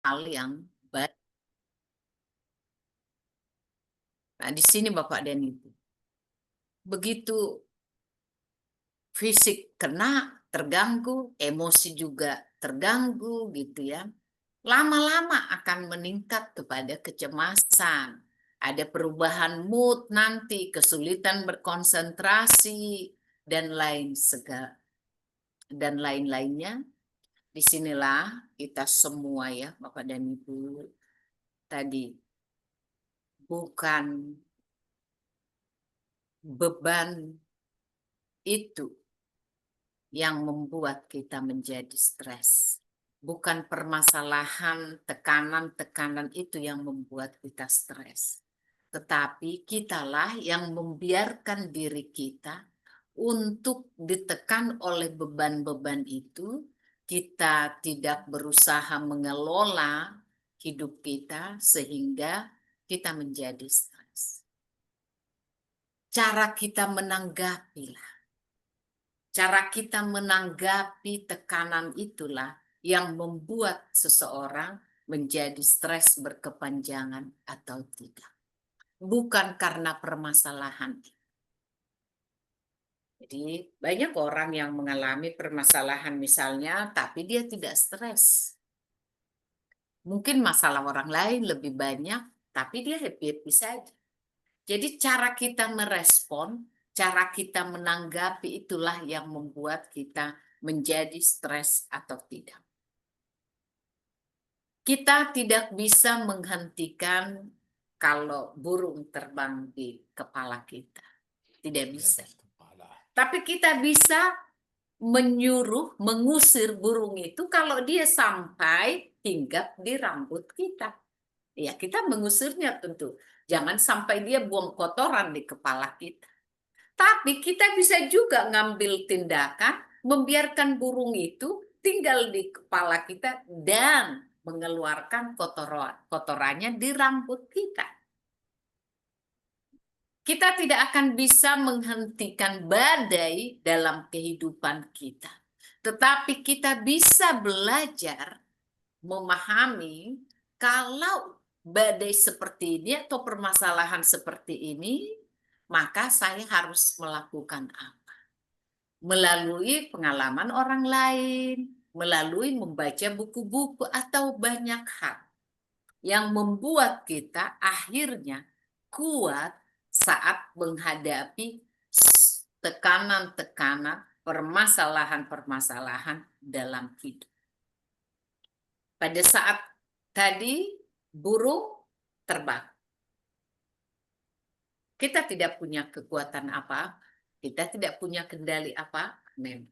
hal yang baik. Nah, di sini Bapak dan Ibu, begitu fisik kena, terganggu, emosi juga terganggu gitu ya. Lama-lama akan meningkat kepada kecemasan. Ada perubahan mood nanti, kesulitan berkonsentrasi, dan lain-lainnya. Disinilah kita semua ya, Bapak dan Ibu, tadi bukan beban itu yang membuat kita menjadi stres. Bukan permasalahan tekanan-tekanan itu yang membuat kita stres. Tetapi kitalah yang membiarkan diri kita untuk ditekan oleh beban-beban itu. Kita tidak berusaha mengelola hidup kita sehingga kita menjadi stres. Cara kita menanggapilah. Cara kita menanggapi tekanan itulah yang membuat seseorang menjadi stres berkepanjangan atau tidak. Bukan karena permasalahan. Jadi banyak orang yang mengalami permasalahan misalnya, tapi dia tidak stres. Mungkin masalah orang lain lebih banyak, tapi dia happy-happy saja. Jadi cara kita merespon, cara kita menanggapi itulah yang membuat kita menjadi stres atau tidak. Kita tidak bisa menghentikan kalau burung terbang di kepala kita. Tidak bisa. Tapi kita bisa menyuruh, mengusir burung itu kalau dia sampai hinggap di rambut kita. Ya, kita mengusirnya tentu. Jangan sampai dia buang kotoran di kepala kita. Tapi kita bisa juga ngambil tindakan, membiarkan burung itu tinggal di kepala kita dan mengeluarkan kotorannya di rambut kita. Kita tidak akan bisa menghentikan badai dalam kehidupan kita. Tetapi kita bisa belajar memahami kalau badai seperti ini atau permasalahan seperti ini, maka saya harus melakukan apa? Melalui pengalaman orang lain, melalui membaca buku-buku atau banyak hal yang membuat kita akhirnya kuat saat menghadapi tekanan-tekanan, permasalahan-permasalahan dalam hidup. Pada saat tadi burung terbang, kita tidak punya kekuatan apa, kita tidak punya kendali apa, memang.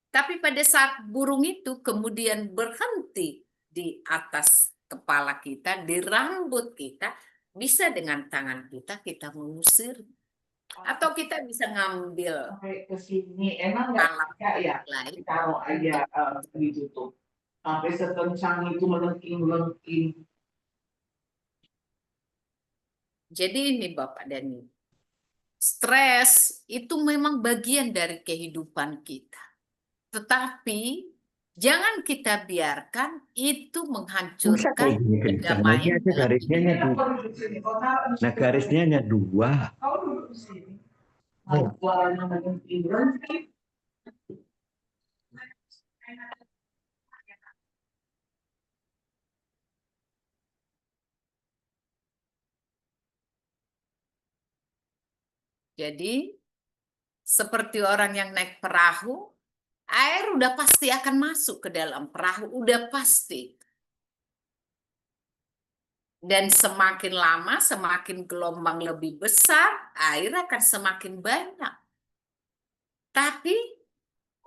Tapi pada saat burung itu kemudian berhenti di atas kepala kita, di rambut kita, bisa dengan tangan kita mengusir. Atau kita bisa ngambil sampai ke sini emang nggak bisa ya lain. ditaruh aja ditutup sampai sekencang itu melengking. Jadi ini Bapak dan Ibu, stres itu memang bagian dari kehidupan kita. Tetapi jangan kita biarkan itu menghancurkan kedamaian dalam hidup. Nah, garisnya hanya 2. Jadi seperti orang yang naik perahu, air udah pasti akan masuk ke dalam perahu, udah pasti. Dan semakin lama, semakin gelombang lebih besar, air akan semakin banyak. Tapi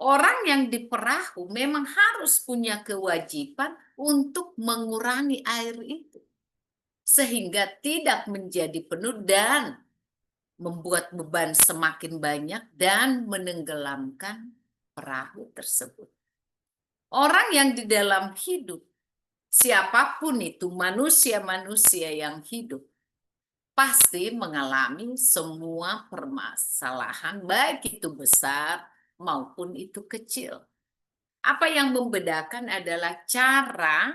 orang yang di perahu memang harus punya kewajiban untuk mengurangi air itu. Sehingga tidak menjadi penuh dan membuat beban semakin banyak dan menenggelamkan perahu tersebut. Orang yang di dalam hidup, siapapun itu manusia-manusia yang hidup, pasti mengalami semua permasalahan, baik itu besar maupun itu kecil. Apa yang membedakan adalah cara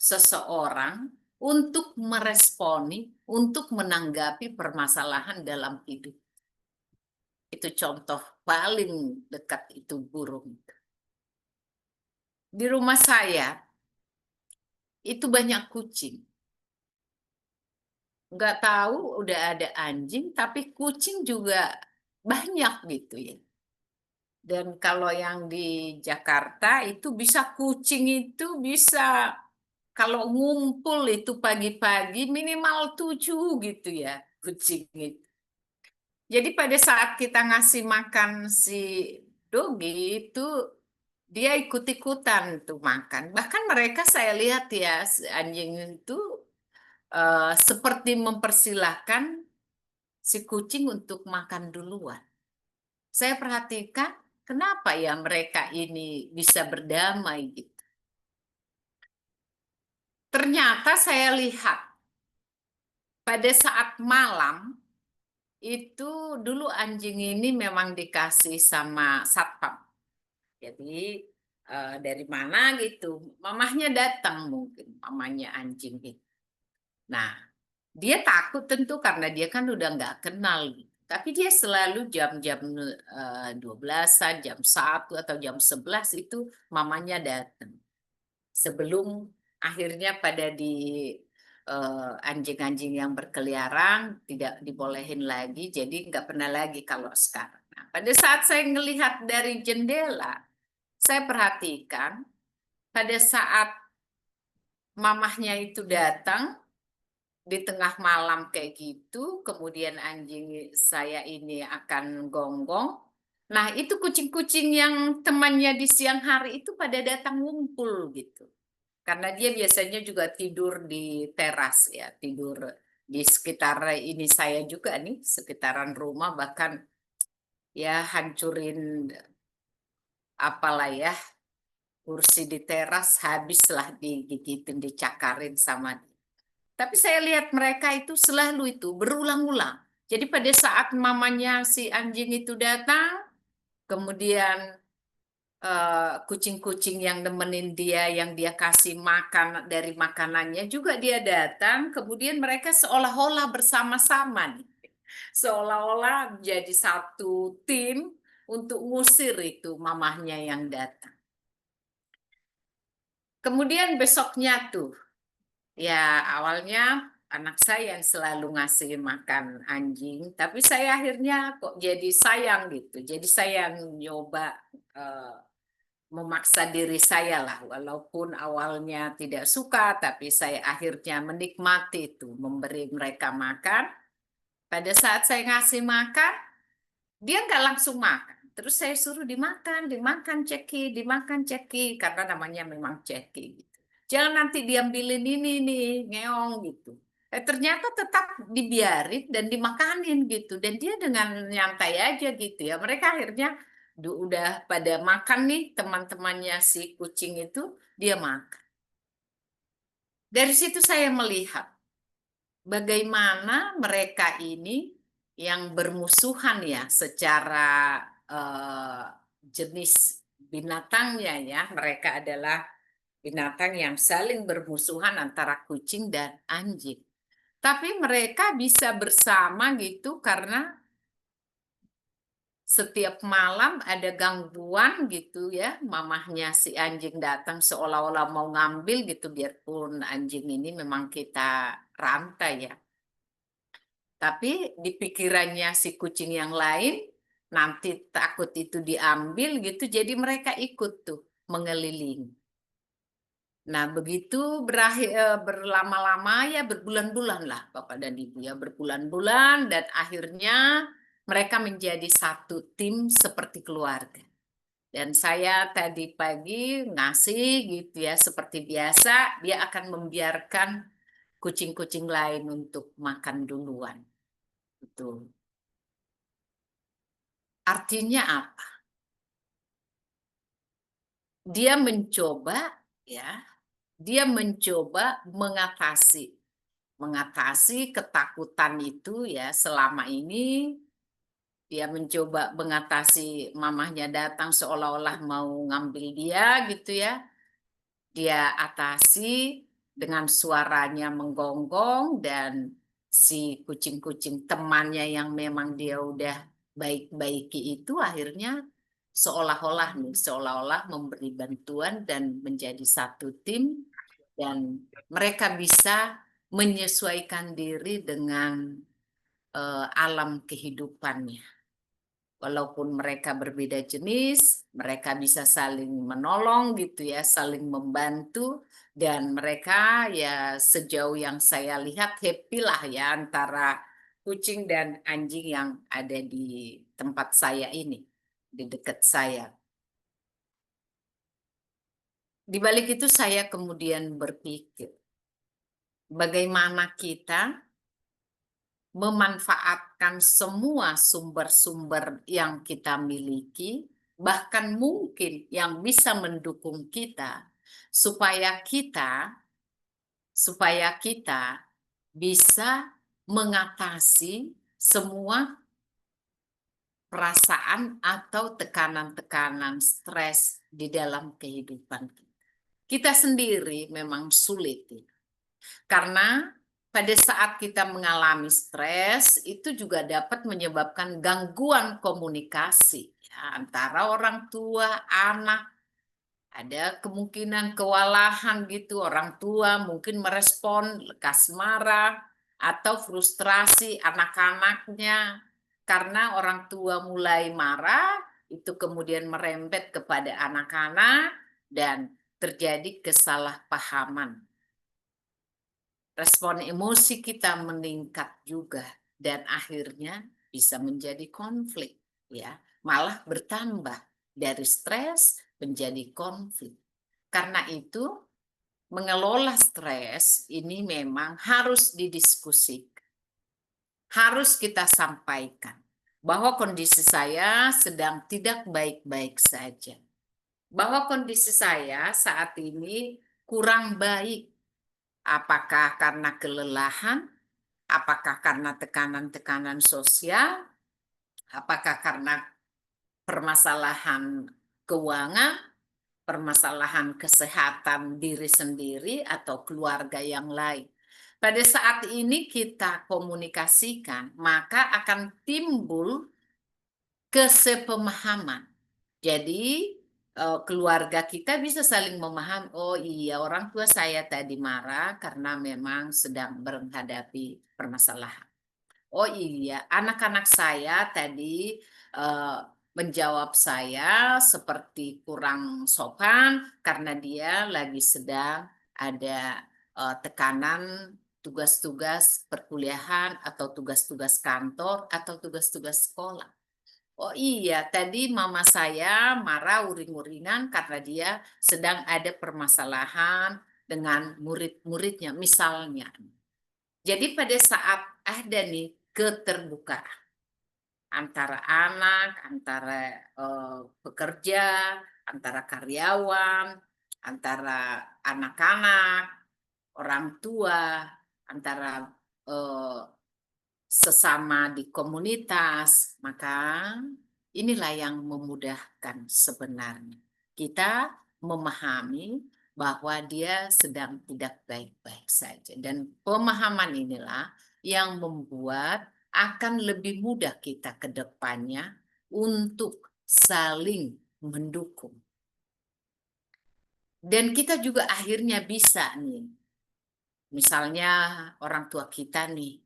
seseorang untuk meresponi, untuk menanggapi permasalahan dalam hidup. Itu contoh paling dekat itu burung. Di rumah saya itu banyak kucing. Nggak tahu udah ada anjing, tapi kucing juga banyak gitu ya. Dan kalau yang di Jakarta itu bisa kucing itu bisa kalau ngumpul itu pagi-pagi minimal 7 gitu ya kucing itu. Jadi pada saat kita ngasih makan si Dogi itu dia ikut-ikutan tuh makan. Bahkan mereka saya lihat ya si anjing itu seperti mempersilahkan si kucing untuk makan duluan. Saya perhatikan kenapa ya mereka ini bisa berdamai gitu. Ternyata saya lihat pada saat malam itu dulu anjing ini memang dikasih sama satpam. Jadi dari mana gitu, mamahnya datang mungkin, mamanya anjing itu. Nah, dia takut tentu karena dia kan udah nggak kenal gitu. Tapi dia selalu jam-jam 12-an, jam 1 atau jam 11 itu mamanya datang. Sebelum akhirnya pada di anjing-anjing yang berkeliaran tidak dibolehin lagi, jadi nggak pernah lagi kalau sekarang. Nah, pada saat saya melihat dari jendela, saya perhatikan pada saat mamahnya itu datang di tengah malam kayak gitu, kemudian anjing saya ini akan gonggong. Nah, itu kucing-kucing yang temannya di siang hari itu pada datang ngumpul gitu. Karena dia biasanya juga tidur di teras ya, tidur di sekitar ini saya juga nih, sekitaran rumah bahkan ya hancurin apalah ya, kursi di teras habislah digigitin, dicakarin sama dia. Tapi saya lihat mereka itu selalu itu berulang-ulang. Jadi pada saat mamanya si anjing itu datang, kemudian kucing-kucing yang nemenin dia, yang dia kasih makan dari makanannya juga dia datang, kemudian mereka seolah-olah bersama-sama nih. Seolah-olah jadi satu tim untuk ngusir itu mamahnya yang datang. Kemudian besoknya tuh, ya awalnya anak saya yang selalu ngasih makan anjing, tapi saya akhirnya kok jadi sayang gitu. Jadi saya yang nyoba memaksa diri saya lah, walaupun awalnya tidak suka, tapi saya akhirnya menikmati itu, memberi mereka makan. Pada saat saya ngasih makan, dia nggak langsung makan. Terus saya suruh dimakan Ceki, dimakan Ceki, karena namanya memang Ceki gitu. Jangan nanti diambilin ini nih, ngeong gitu. Ternyata tetap dibiarin dan dimakanin gitu. Dan dia dengan nyantai aja gitu ya. Mereka akhirnya udah pada makan nih, teman-temannya si kucing itu, dia makan. Dari situ saya melihat bagaimana mereka ini yang bermusuhan ya secara jenis binatangnya ya, mereka adalah binatang yang saling bermusuhan antara kucing dan anjing. Tapi mereka bisa bersama gitu karena setiap malam ada gangguan gitu ya, mamahnya si anjing datang seolah-olah mau ngambil gitu, biarpun anjing ini memang kita rantai ya. Tapi di pikirannya si kucing yang lain, nanti takut itu diambil gitu, jadi mereka ikut tuh mengelilingi. Nah, begitu berlama-lama ya berbulan-bulan lah Bapak dan Ibu ya, berbulan-bulan dan akhirnya mereka menjadi satu tim seperti keluarga. Dan saya tadi pagi ngasih gitu ya, seperti biasa, dia akan membiarkan kucing-kucing lain untuk makan duluan. Betul. Artinya apa? Dia mencoba ya, dia mencoba mengatasi ketakutan itu ya selama ini. Dia mencoba mengatasi mamahnya datang seolah-olah mau ngambil dia gitu ya. Dia atasi dengan suaranya menggonggong, dan si kucing-kucing temannya yang memang dia udah baik-baiki itu akhirnya seolah-olah memberi bantuan dan menjadi satu tim, dan mereka bisa menyesuaikan diri dengan alam kehidupannya. Walaupun mereka berbeda jenis, mereka bisa saling menolong gitu ya, saling membantu, dan mereka ya sejauh yang saya lihat happy lah ya antara kucing dan anjing yang ada di tempat saya ini, di dekat saya. Di balik itu saya kemudian berpikir, bagaimana kita memanfaatkan semua sumber-sumber yang kita miliki, bahkan mungkin yang bisa mendukung kita, supaya kita bisa mengatasi semua perasaan atau tekanan-tekanan stres di dalam kehidupan kita. Kita sendiri memang sulit, karena pada saat kita mengalami stres, itu juga dapat menyebabkan gangguan komunikasi ya, antara orang tua, anak. Ada kemungkinan kewalahan gitu, orang tua mungkin merespon lekas marah atau frustrasi anak-anaknya karena orang tua mulai marah, itu kemudian merembet kepada anak-anak dan terjadi kesalahpahaman. Respon emosi kita meningkat juga dan akhirnya bisa menjadi konflik ya, malah bertambah dari stres menjadi konflik. Karena itu mengelola stres ini memang harus didiskusikan. Harus kita sampaikan bahwa kondisi saya sedang tidak baik-baik saja. Bahwa kondisi saya saat ini kurang baik. Apakah karena kelelahan? Apakah karena tekanan-tekanan sosial? Apakah karena permasalahan keuangan? Permasalahan kesehatan diri sendiri atau keluarga yang lain? Pada saat ini kita komunikasikan, maka akan timbul kesepemahaman. Jadi keluarga kita bisa saling memahami, oh iya orang tua saya tadi marah karena memang sedang menghadapi permasalahan. Oh iya, anak-anak saya tadi menjawab saya seperti kurang sopan karena dia lagi sedang ada tekanan tugas-tugas perkuliahan atau tugas-tugas kantor atau tugas-tugas sekolah. Oh iya, tadi mama saya marah uring-uringan karena dia sedang ada permasalahan dengan murid-muridnya misalnya. Jadi pada saat ada nih keterbukaan antara anak, antara pekerja, antara karyawan, antara anak-anak, orang tua, antara sesama di komunitas, maka inilah yang memudahkan sebenarnya. Kita memahami bahwa dia sedang tidak baik-baik saja. Dan pemahaman inilah yang membuat akan lebih mudah kita ke depannya untuk saling mendukung. Dan kita juga akhirnya bisa nih, misalnya orang tua kita nih,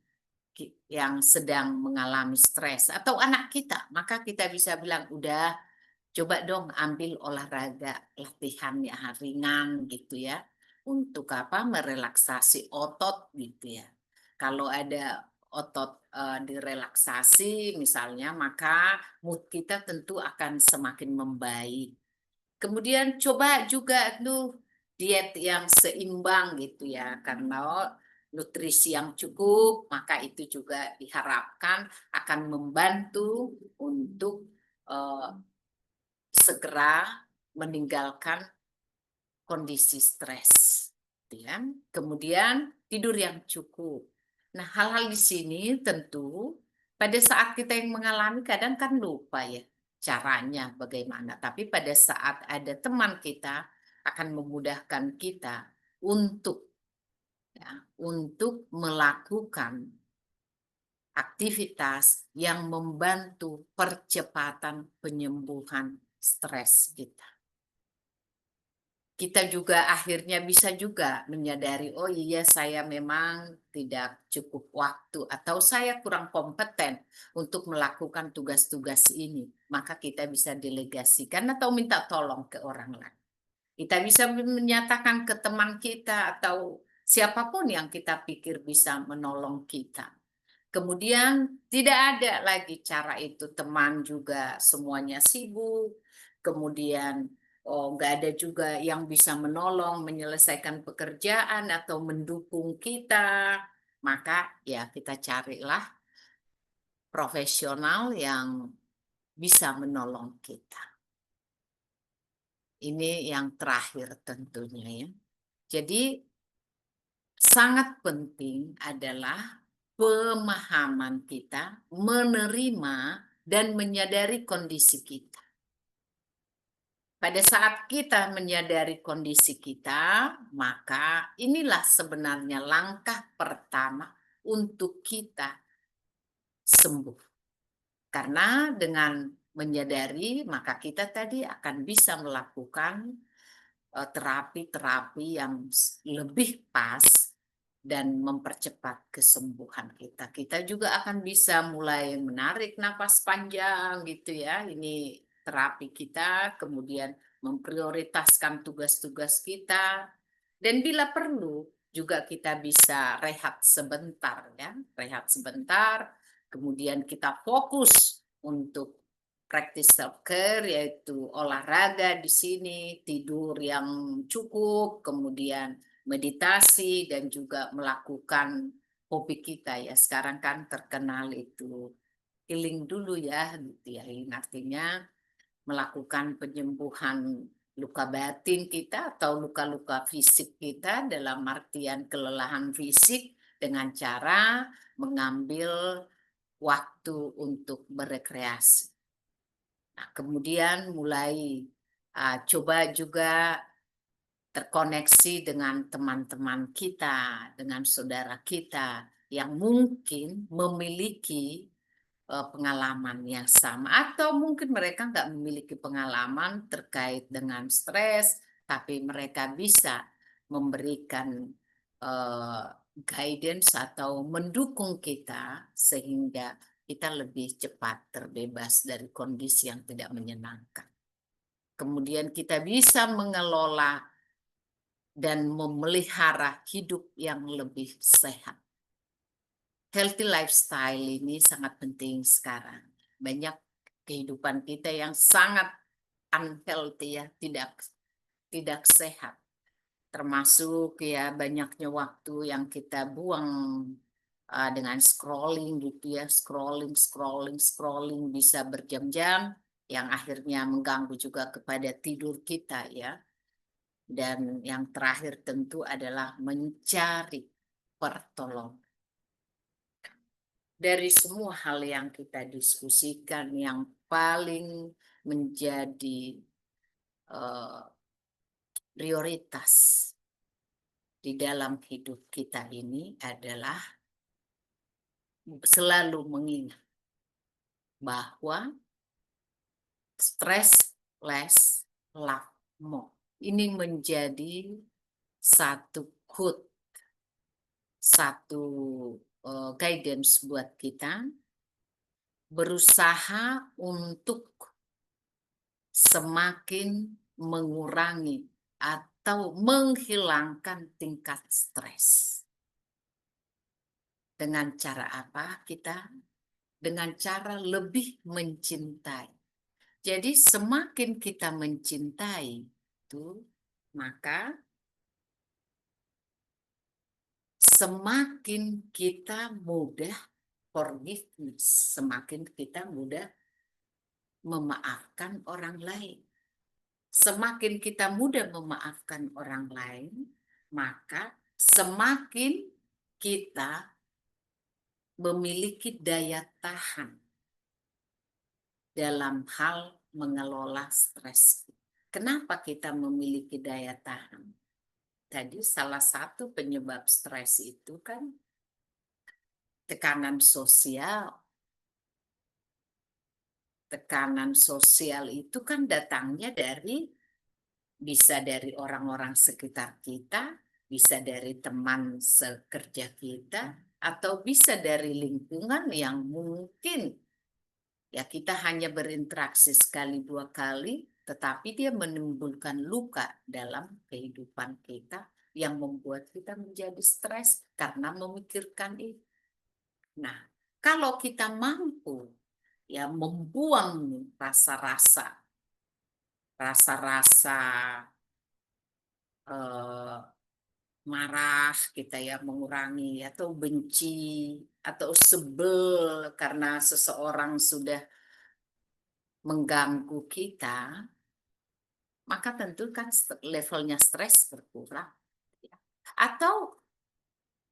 yang sedang mengalami stres atau anak kita, maka kita bisa bilang, udah coba dong ambil olahraga latihan yang ringan gitu ya, untuk apa, merelaksasi otot gitu ya. Kalau ada otot direlaksasi misalnya, maka mood kita tentu akan semakin membaik. Kemudian coba juga diet yang seimbang gitu ya, karena nutrisi yang cukup, maka itu juga diharapkan akan membantu untuk segera meninggalkan kondisi stres. Ya. Kemudian tidur yang cukup. Nah, hal-hal di sini tentu pada saat kita yang mengalami kadang kan lupa ya caranya bagaimana. Tapi pada saat ada teman kita akan memudahkan kita untuk ya, untuk melakukan aktivitas yang membantu percepatan penyembuhan stres kita. Kita juga akhirnya bisa juga menyadari, oh iya saya memang tidak cukup waktu atau saya kurang kompeten untuk melakukan tugas-tugas ini. Maka kita bisa delegasikan atau minta tolong ke orang lain. Kita bisa menyatakan ke teman kita atau siapapun yang kita pikir bisa menolong kita. Kemudian tidak ada lagi cara itu, teman juga semuanya sibuk. Kemudian nggak ada juga yang bisa menolong menyelesaikan pekerjaan atau mendukung kita. Maka ya kita carilah profesional yang bisa menolong kita. Ini yang terakhir tentunya ya. Jadi sangat penting adalah pemahaman kita, menerima dan menyadari kondisi kita. Pada saat kita menyadari kondisi kita, maka inilah sebenarnya langkah pertama untuk kita sembuh. Karena dengan menyadari, maka kita tadi akan bisa melakukan terapi-terapi yang lebih pas dan mempercepat kesembuhan kita. Kita juga akan bisa mulai menarik napas panjang gitu ya. Ini terapi kita, kemudian memprioritaskan tugas-tugas kita. Dan bila perlu juga kita bisa rehat sebentar ya, rehat sebentar, kemudian kita fokus untuk praktis self-care yaitu olahraga di sini, tidur yang cukup, kemudian meditasi dan juga melakukan hobi kita ya. Sekarang kan terkenal itu healing dulu ya, gitu ya. Healing artinya melakukan penyembuhan luka batin kita atau luka-luka fisik kita dalam artian kelelahan fisik dengan cara mengambil waktu untuk berekreasi. Nah, kemudian mulai coba juga terkoneksi dengan teman-teman kita, dengan saudara kita yang mungkin memiliki pengalaman yang sama atau mungkin mereka nggak memiliki pengalaman terkait dengan stres, tapi mereka bisa memberikan eh, guidance atau mendukung kita sehingga kita lebih cepat terbebas dari kondisi yang tidak menyenangkan. Kemudian kita bisa mengelola dan memelihara hidup yang lebih sehat. Healthy lifestyle ini sangat penting sekarang. Banyak kehidupan kita yang sangat unhealthy ya, tidak sehat. Termasuk ya banyaknya waktu yang kita buang dengan scrolling gitu ya, scrolling bisa berjam-jam yang akhirnya mengganggu juga kepada tidur kita ya. Dan yang terakhir tentu adalah mencari pertolongan. Dari semua hal yang kita diskusikan, yang paling menjadi prioritas di dalam hidup kita ini adalah selalu mengingat bahwa stress less, love more. Ini menjadi satu quote, satu guidance buat kita berusaha untuk semakin mengurangi atau menghilangkan tingkat stres. Dengan cara apa kita? Dengan cara lebih mencintai. Jadi semakin kita mencintai itu, maka semakin kita mudah forgiveness, semakin kita mudah memaafkan orang lain. Semakin kita mudah memaafkan orang lain, maka semakin kita memiliki daya tahan dalam hal mengelola stres. Kenapa kita memiliki daya tahan? tadi salah satu penyebab stres itu kan tekanan sosial. Tekanan sosial itu kan datangnya bisa dari orang-orang sekitar kita, bisa dari teman sekerja kita, atau bisa dari lingkungan yang mungkin ya kita hanya berinteraksi sekali dua kali, tetapi dia menimbulkan luka dalam kehidupan kita yang membuat kita menjadi stres karena memikirkan itu. Nah, kalau kita mampu ya membuang rasa-rasa eh, marah kita ya, mengurangi atau benci atau sebel karena seseorang sudah mengganggu kita, maka tentu kan levelnya stres berkurang. Atau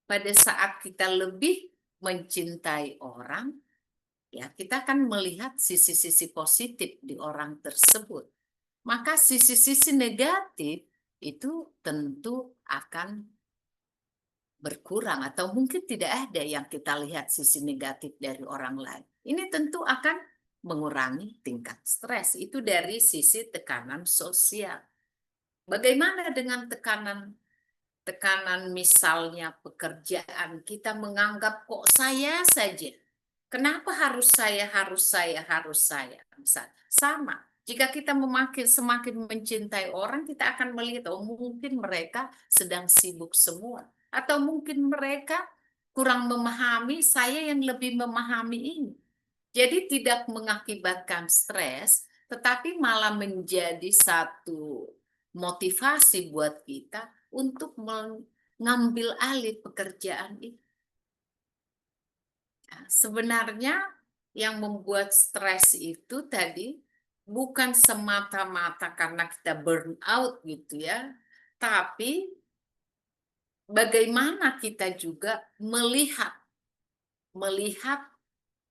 pada saat kita lebih mencintai orang, ya kita akan melihat sisi-sisi positif di orang tersebut. Maka sisi-sisi negatif itu tentu akan berkurang atau mungkin tidak ada yang kita lihat sisi negatif dari orang lain. Ini tentu akan mengurangi tingkat stres. Itu dari sisi tekanan sosial. Bagaimana dengan tekanan misalnya pekerjaan, kita menganggap kok saya saja. Kenapa harus saya? Misal, sama. Jika kita semakin mencintai orang, kita akan melihat, oh mungkin mereka sedang sibuk semua. Atau mungkin mereka kurang memahami, saya yang lebih memahami ini. Jadi tidak mengakibatkan stres, tetapi malah menjadi satu motivasi buat kita untuk mengambil alih pekerjaan itu. Sebenarnya yang membuat stres itu tadi bukan semata-mata karena kita burn out gitu ya, tapi bagaimana kita juga melihat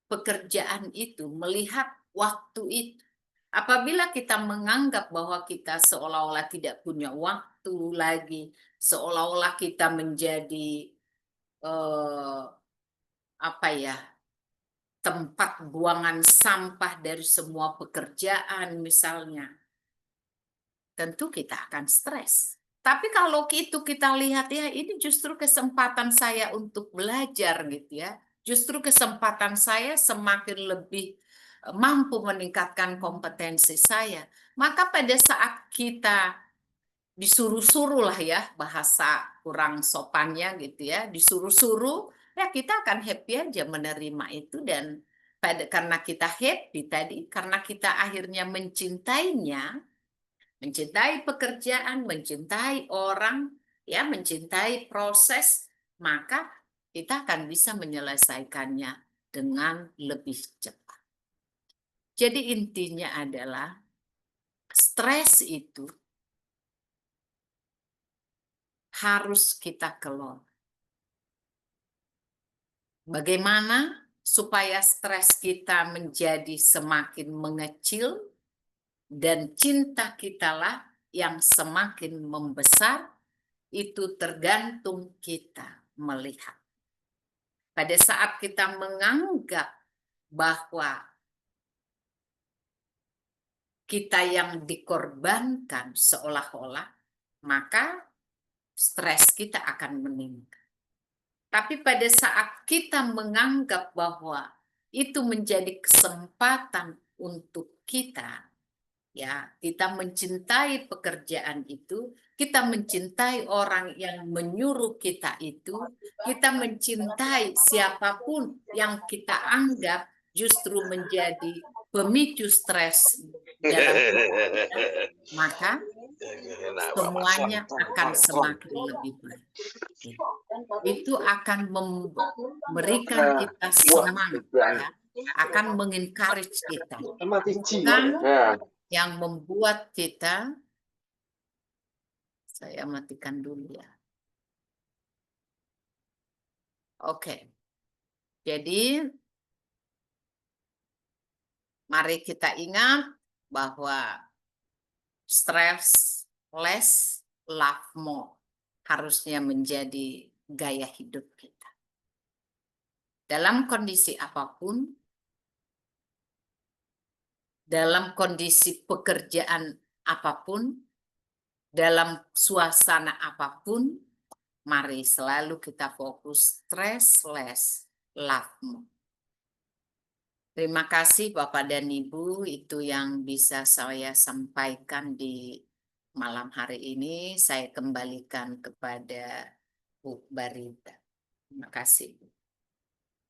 pekerjaan itu, melihat waktu itu. Apabila kita menganggap bahwa kita seolah-olah tidak punya waktu lagi, seolah-olah kita menjadi apa ya, tempat buangan sampah dari semua pekerjaan misalnya, tentu kita akan stres. Tapi kalau itu kita lihat ya, ini justru kesempatan saya untuk belajar gitu ya. Justru kesempatan saya semakin lebih mampu meningkatkan kompetensi saya. Maka pada saat kita disuruh-suruh lah ya, bahasa kurang sopannya gitu ya, disuruh-suruh, ya kita akan happy aja menerima itu. Dan karena kita happy tadi, karena kita akhirnya mencintainya, mencintai pekerjaan, mencintai orang, ya mencintai proses, maka kita akan bisa menyelesaikannya dengan lebih cepat. Jadi intinya adalah stres itu harus kita kelola. Bagaimana supaya stres kita menjadi semakin mengecil dan cinta kitalah yang semakin membesar, itu tergantung kita melihat. Pada saat kita menganggap bahwa kita yang dikorbankan seolah-olah, maka stres kita akan meningkat. Tapi pada saat kita menganggap bahwa itu menjadi kesempatan untuk kita, ya, kita mencintai pekerjaan itu, kita mencintai orang yang menyuruh kita itu, kita mencintai siapapun yang kita anggap justru menjadi pemicu stres dalam kita, maka semuanya akan semakin lebih baik. Itu akan memberikan kita semangat, ya, akan mengencourage kita, bukan yang membuat kita. Saya matikan dulu ya. Oke. Jadi mari kita ingat bahwa stress less, love more. harusnya menjadi gaya hidup kita. Dalam kondisi apapun, dalam kondisi pekerjaan apapun, dalam suasana apapun, mari selalu kita fokus stressless love mode. Terima kasih Bapak dan Ibu, itu yang bisa saya sampaikan di malam hari ini. Saya kembalikan kepada Bu Barita. Terima kasih.